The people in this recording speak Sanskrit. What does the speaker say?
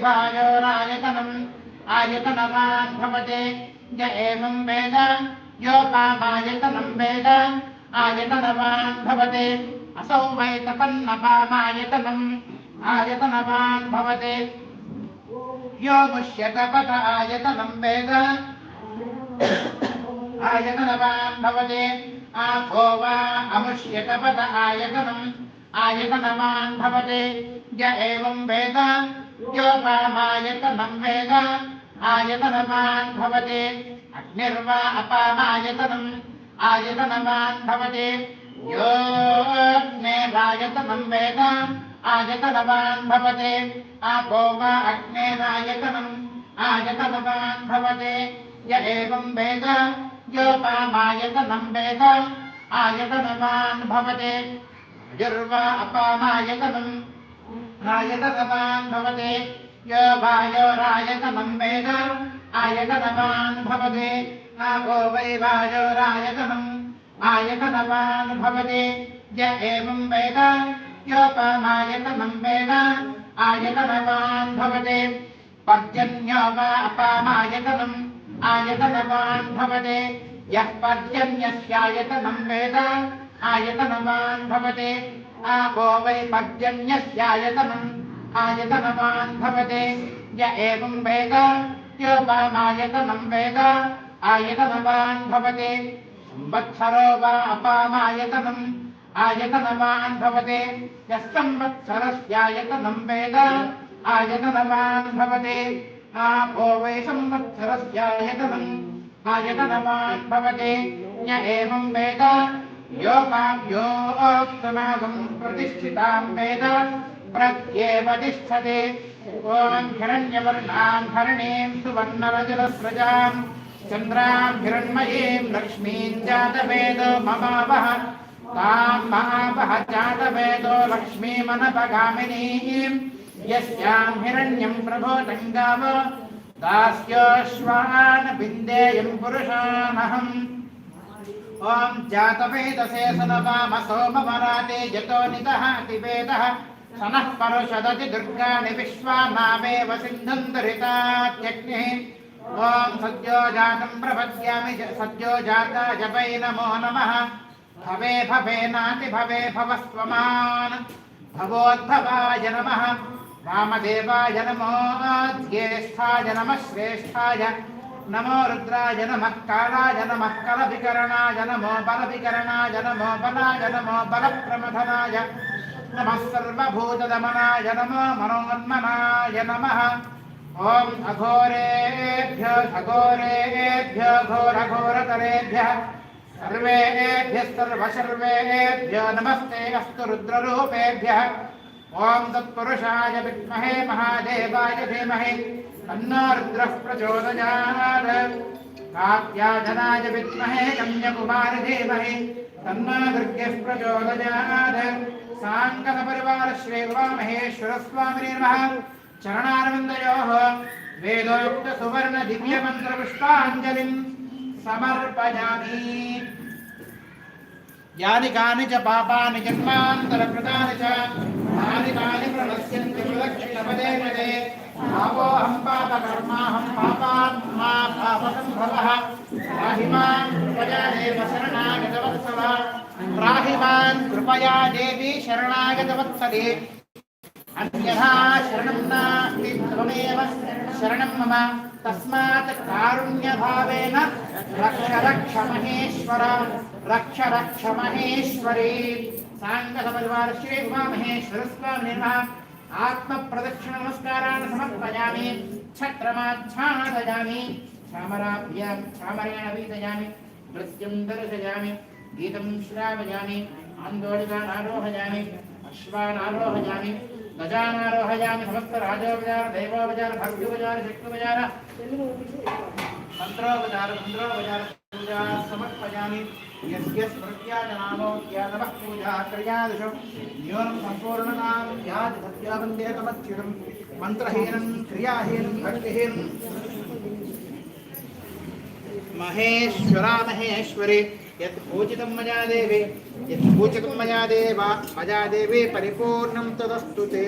वायोरायतनम् आयतनवान् भवते य एवं वेद योपामायतनं वेद आयतनवान् भवते असौ वै तपन्नपामायतनम् आयतनवान् भवते यो मुष्यतपत आयतनं वेद आयतनवान् भवते आभो वा अमुष्यतपत आयतनम् आयतनवान् भवते य एवं वेद योपामायतनं वेद आयतनवान् भवते अग्निर्वा अपामायतनम् आयतनवान् भवते योऽग्नेरायतनं वेद आयतनवान् भवते आपो वा अग्नेरायतनम् आयतनवान् भवते य एवं वेद योपामायतनं वेद आयतनवान् भवते युर्वा अपामायतनम् आयतनवान् भवते यो वायोरायतनं वेद आयतनवान् भवते आपो वै वायोरायतनम् आयतनवान् भवते य एवं वेद योपामायतनं वेद आयतनवान् भवते पर्जन्यो वा अपामायतनम् आयतनवान् भवते यः पर्जन्यस्यायतनं वेद आयतनवान् भवते आपो वै पर्जन्यस्यायतनम् आयतनवान् भवते य एवं वेद योपामायतनं वेद आयतनवान् भवते संवत्सरो वा अपामायतनम् आयतनवान् भवते यः संवत्सरस्यायतनं वेद आयतनवान् भवते आपो वै संवत्सरस्यायतनम् आयतनवान् भवते य एवं वेद योऽस्तुनागं प्रतिष्ठितां वेद प्रत्येव तिष्ठते ॐ हिरण्यवर्णां हरिणीं सुवर्णरजतस्रजां चन्द्रां हिरण्मयीं लक्ष्मीं जातवेदो ममावह तां महावह जातवेदो लक्ष्मीमनपगामिनीं यस्यां हिरण्यं प्रभोतं गाव दास्योश्वान् विन्देयं पुरुषानहम् ॐ जातवेदसे सनवामसोमवराते यतो नितः अतिवेदः सनः परुषदति दुर्गाणि विश्वानामेव सिन्धुं दुरितात्यग्निः ॐ सद्यो जातं प्रपद्यामि सद्यो जाताय वै नमो नमः भवे भवेनाति भवे भवस्त्वमान् भवोद्भवाय नमः वामदेवाय नमो ज्येष्ठाय नमः श्रेष्ठाय नमो रुद्राय नमः कालाय नमः कलविकरणाय नमो बलविकरणाय नमो बलाय नमो बलप्रमथनाय नमः सर्वभूतदमनाय नमो मनोन्मनाय नमः ॐ अघोरेभ्यो घोरेभ्यो घोरघोरतरेभ्यः सर्वेभ्यो नमस्ते अस्तु रुद्ररूपेभ्यः ॐ तत्पुरुषाय विद्महे महादेवाय धीमहि तन्नो रुद्रः प्रचोदयात् कात्यायनाय विद्महे कन्याकुमारी धीमहि तन्नो दुर्गः प्रचोदयात् साङ्गपरिवार श्री उमामहेश्वर स्वामिने नमः चरणारविन्दयोः वेदोक्त सुवर्ण दिव्यमन्त्र पुष्पाञ्जलिं समर्पयामि यानि कानि च पापानि जन्मान्तरकृतानि च तानि तानि प्रणश्यन्ति प्रदक्षिणपदे पदे पापोऽहं पापकर्माहं पापात्मा पापसम्भवः त्राहि मां कृपया देव शरणागतवत्सल त्राहि मां कृपया देवी शरणागतवत्सले अन्यथा शरणं नास्ति त्वमेव शरणं मम तस्मात् कारुण्यभावेन रक्ष रक्ष महेश्वर रक्ष रक्ष महेश्वरी साङ्गपरिवार श्री उमामहेश्वर स्वामिने नमः आत्मप्रदक्षिण नमस्कारान् समर्पयामि छत्रमाच्छादयामि चामराभ्यां चामरेण वीतयामि नृत्यं दर्शयामि गीतं श्रावयामि आन्दोलिकान् आरोहयामि अश्वान् आरोहयामि गजान् आरोहयामि समस्त राजोपचार देवोपचार भक्त्योपचार शक्त्योपचार मंत्रोपचार पूजा समर्पयामि यस्य स्मृत्याजनामोऽद्य नमः पूजा क्रियादिषु न्यूनं सम्पूर्णतां याति सत्यावन्दे तमच्युतं मन्त्रहीनं क्रियाहीनं भक्तिहीनं महेश्वरा महेश्वरी यत् पूजितं मया देवी परिपूर्णं तदस्तु ते।